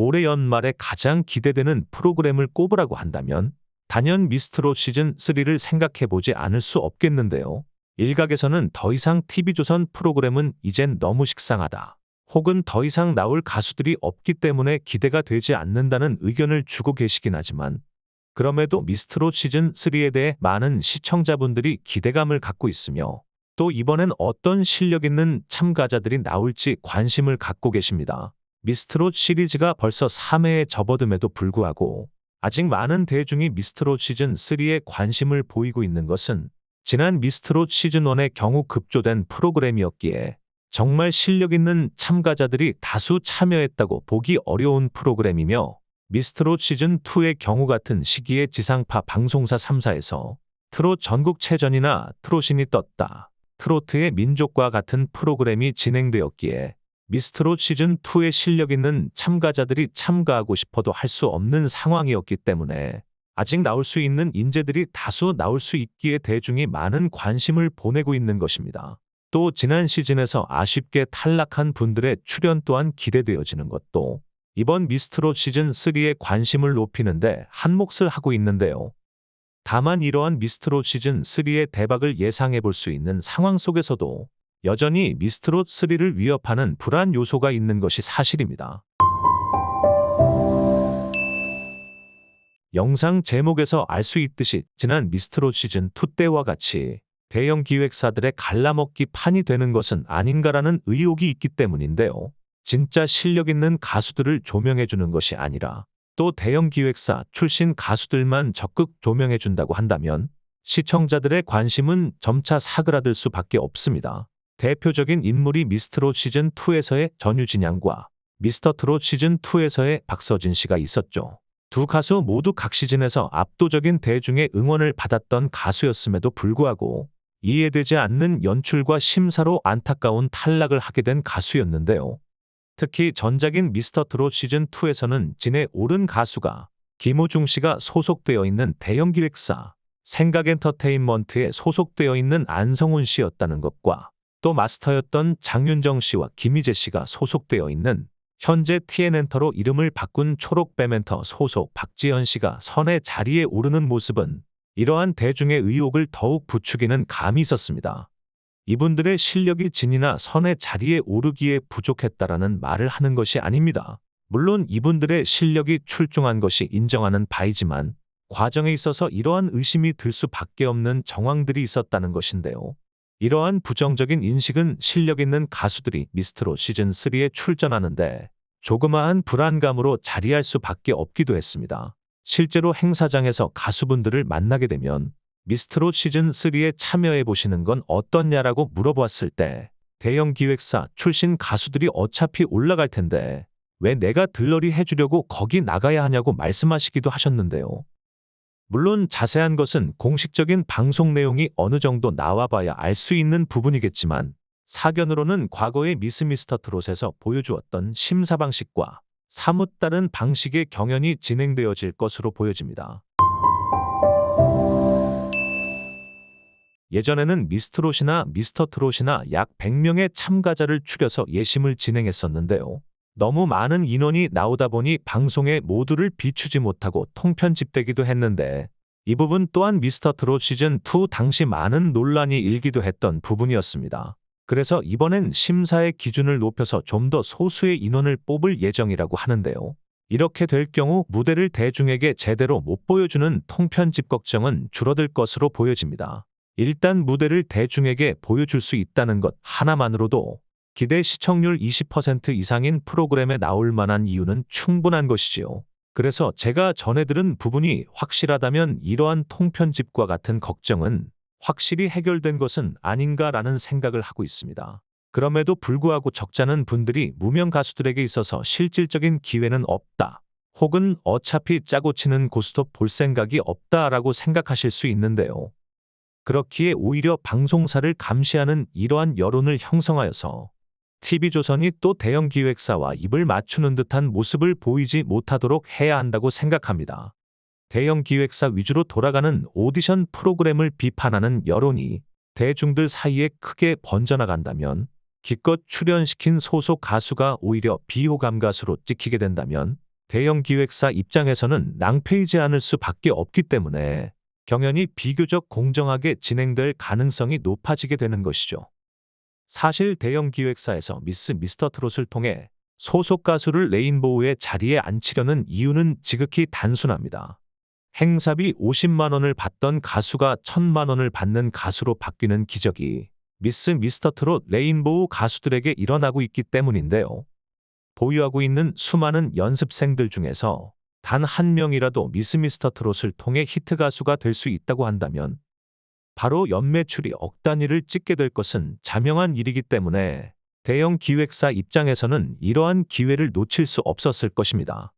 올해 연말에 가장 기대되는 프로그램을 꼽으라고 한다면 단연 미스트롯 시즌3를 생각해보지 않을 수 없겠는데요. 일각에서는 더 이상 TV조선 프로그램은 이젠 너무 식상하다, 혹은 더 이상 나올 가수들이 없기 때문에 기대가 되지 않는다는 의견을 주고 계시긴 하지만, 그럼에도 미스트롯 시즌3에 대해 많은 시청자분들이 기대감을 갖고 있으며 또 이번엔 어떤 실력 있는 참가자들이 나올지 관심을 갖고 계십니다. 미스트롯 시리즈가 벌써 3회에 접어듦에도 불구하고 아직 많은 대중이 미스트롯 시즌3에 관심을 보이고 있는 것은 지난 미스트롯 시즌1의 경우 급조된 프로그램이었기에 정말 실력 있는 참가자들이 다수 참여했다고 보기 어려운 프로그램이며, 미스트롯 시즌2의 경우 같은 시기에 지상파 방송사 3사에서 트롯 전국체전이나 트롯신이 떴다, 트로트의 민족과 같은 프로그램이 진행되었기에 미스트롯 시즌2의 실력 있는 참가자들이 참가하고 싶어도 할 수 없는 상황이었기 때문에 아직 나올 수 있는 인재들이 다수 나올 수 있기에 대중이 많은 관심을 보내고 있는 것입니다. 또 지난 시즌에서 아쉽게 탈락한 분들의 출연 또한 기대되어지는 것도 이번 미스트롯 시즌3의 관심을 높이는데 한몫을 하고 있는데요. 다만 이러한 미스트롯 시즌3의 대박을 예상해 볼 수 있는 상황 속에서도 여전히 미스트롯3를 위협하는 불안 요소가 있는 것이 사실입니다. 영상 제목에서 알 수 있듯이 지난 미스트롯 시즌2 때와 같이 대형 기획사들의 갈라먹기 판이 되는 것은 아닌가라는 의혹이 있기 때문인데요. 진짜 실력 있는 가수들을 조명해주는 것이 아니라 또 대형 기획사 출신 가수들만 적극 조명해준다고 한다면 시청자들의 관심은 점차 사그라들 수밖에 없습니다. 대표적인 인물이 미스트롯 시즌2에서의 전유진 양과 미스터트롯 시즌2에서의 박서진 씨가 있었죠. 두 가수 모두 각 시즌에서 압도적인 대중의 응원을 받았던 가수였음에도 불구하고 이해되지 않는 연출과 심사로 안타까운 탈락을 하게 된 가수였는데요. 특히 전작인 미스터트롯 시즌2에서는 진에 오른 가수가 김호중 씨가 소속되어 있는 대형 기획사 생각엔터테인먼트에 소속되어 있는 안성훈 씨였다는 것과 또 마스터였던 장윤정 씨와 김희재 씨가 소속되어 있는 현재 TN엔터로 이름을 바꾼 초록뱀엔터 소속 박지현 씨가 선의 자리에 오르는 모습은 이러한 대중의 의혹을 더욱 부추기는 감이 있었습니다. 이분들의 실력이 진이나 선의 자리에 오르기에 부족했다라는 말을 하는 것이 아닙니다. 물론 이분들의 실력이 출중한 것이 인정하는 바이지만 과정에 있어서 이러한 의심이 들 수밖에 없는 정황들이 있었다는 것인데요. 이러한 부정적인 인식은 실력 있는 가수들이 미스트롯 시즌3에 출전하는데 조그마한 불안감으로 자리할 수밖에 없기도 했습니다. 실제로 행사장에서 가수분들을 만나게 되면 미스트롯 시즌3에 참여해 보시는 건 어떻냐라고 물어보았을 때 대형 기획사 출신 가수들이 어차피 올라갈 텐데 왜 내가 들러리 해주려고 거기 나가야 하냐고 말씀하시기도 하셨는데요. 물론 자세한 것은 공식적인 방송 내용이 어느 정도 나와봐야 알 수 있는 부분이겠지만 사견으로는 과거의 미스 미스터 트롯에서 보여주었던 심사 방식과 사뭇 다른 방식의 경연이 진행되어질 것으로 보여집니다. 예전에는 미스트롯이나 미스터트롯이나 약 100명의 참가자를 추려서 예심을 진행했었는데요. 너무 많은 인원이 나오다 보니 방송에 모두를 비추지 못하고 통편집되기도 했는데 이 부분 또한 미스터트롯 시즌2 당시 많은 논란이 일기도 했던 부분이었습니다. 그래서 이번엔 심사의 기준을 높여서 좀 더 소수의 인원을 뽑을 예정이라고 하는데요. 이렇게 될 경우 무대를 대중에게 제대로 못 보여주는 통편집 걱정은 줄어들 것으로 보여집니다. 일단 무대를 대중에게 보여줄 수 있다는 것 하나만으로도 기대 시청률 20% 이상인 프로그램에 나올 만한 이유는 충분한 것이지요. 그래서 제가 전해 들은 부분이 확실하다면 이러한 통편집과 같은 걱정은 확실히 해결된 것은 아닌가라는 생각을 하고 있습니다. 그럼에도 불구하고 적잖은 분들이 무명 가수들에게 있어서 실질적인 기회는 없다, 혹은 어차피 짜고 치는 고스톱 볼 생각이 없다라고 생각하실 수 있는데요. 그렇기에 오히려 방송사를 감시하는 이러한 여론을 형성하여서 TV조선이 또 대형 기획사와 입을 맞추는 듯한 모습을 보이지 못하도록 해야 한다고 생각합니다. 대형 기획사 위주로 돌아가는 오디션 프로그램을 비판하는 여론이 대중들 사이에 크게 번져나간다면, 기껏 출연시킨 소속 가수가 오히려 비호감 가수로 찍히게 된다면 대형 기획사 입장에서는 낭패이지 않을 수밖에 없기 때문에 경연이 비교적 공정하게 진행될 가능성이 높아지게 되는 것이죠. 사실 대형 기획사에서 미스터 트롯을 통해 소속 가수를 레인보우의 자리에 앉히려는 이유는 지극히 단순합니다. 행사비 50만 원을 받던 가수가 1,000만 원을 받는 가수로 바뀌는 기적이 미스터 트롯 레인보우 가수들에게 일어나고 있기 때문인데요. 보유하고 있는 수많은 연습생들 중에서 단 한 명이라도 미스터 트롯을 통해 히트 가수가 될 수 있다고 한다면 바로 연매출이 억 단위를 찍게 될 것은 자명한 일이기 때문에 대형 기획사 입장에서는 이러한 기회를 놓칠 수 없었을 것입니다.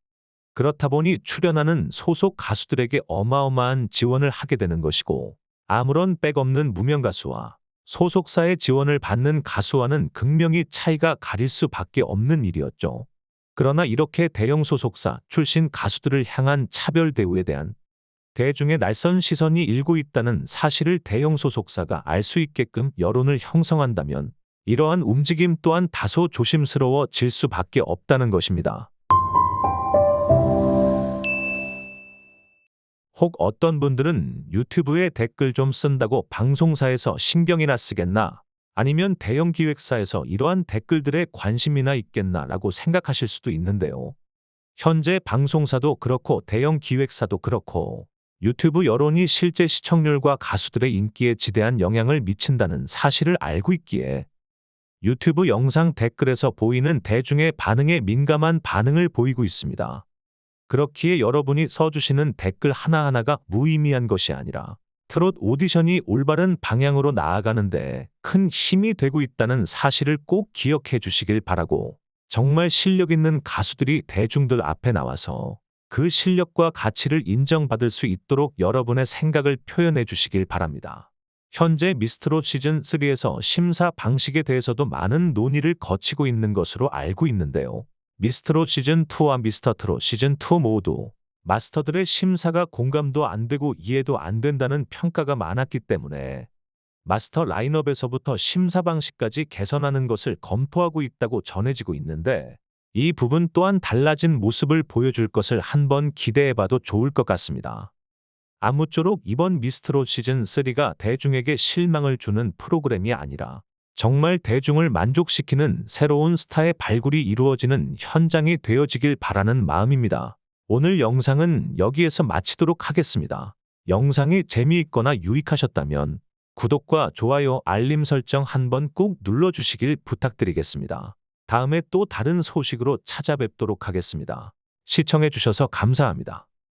그렇다 보니 출연하는 소속 가수들에게 어마어마한 지원을 하게 되는 것이고, 아무런 백 없는 무명 가수와 소속사의 지원을 받는 가수와는 극명히 차이가 가릴 수밖에 없는 일이었죠. 그러나 이렇게 대형 소속사 출신 가수들을 향한 차별 대우에 대한 대중의 날선 시선이 일고 있다는 사실을 대형 소속사가 알 수 있게끔 여론을 형성한다면 이러한 움직임 또한 다소 조심스러워질 수밖에 없다는 것입니다. 혹 어떤 분들은 유튜브에 댓글 좀 쓴다고 방송사에서 신경이나 쓰겠나? 아니면 대형 기획사에서 이러한 댓글들에 관심이나 있겠나? 라고 생각하실 수도 있는데요. 현재 방송사도 그렇고 대형 기획사도 그렇고 유튜브 여론이 실제 시청률과 가수들의 인기에 지대한 영향을 미친다는 사실을 알고 있기에 유튜브 영상 댓글에서 보이는 대중의 반응에 민감한 반응을 보이고 있습니다. 그렇기에 여러분이 써주시는 댓글 하나하나가 무의미한 것이 아니라 트롯 오디션이 올바른 방향으로 나아가는데 큰 힘이 되고 있다는 사실을 꼭 기억해 주시길 바라고, 정말 실력 있는 가수들이 대중들 앞에 나와서 그 실력과 가치를 인정받을 수 있도록 여러분의 생각을 표현해 주시길 바랍니다. 현재 미스트롯 시즌3에서 심사 방식에 대해서도 많은 논의를 거치고 있는 것으로 알고 있는데요. 미스트롯 시즌2와 미스터 트롯 시즌2 모두 마스터들의 심사가 공감도 안 되고 이해도 안 된다는 평가가 많았기 때문에 마스터 라인업에서부터 심사 방식까지 개선하는 것을 검토하고 있다고 전해지고 있는데, 이 부분 또한 달라진 모습을 보여줄 것을 한번 기대해봐도 좋을 것 같습니다. 아무쪼록 이번 미스트롯 시즌3가 대중에게 실망을 주는 프로그램이 아니라 정말 대중을 만족시키는 새로운 스타의 발굴이 이루어지는 현장이 되어지길 바라는 마음입니다. 오늘 영상은 여기에서 마치도록 하겠습니다. 영상이 재미있거나 유익하셨다면 구독과 좋아요, 알림 설정 한번 꾹 눌러주시길 부탁드리겠습니다. 다음에 또 다른 소식으로 찾아뵙도록 하겠습니다. 시청해주셔서 감사합니다.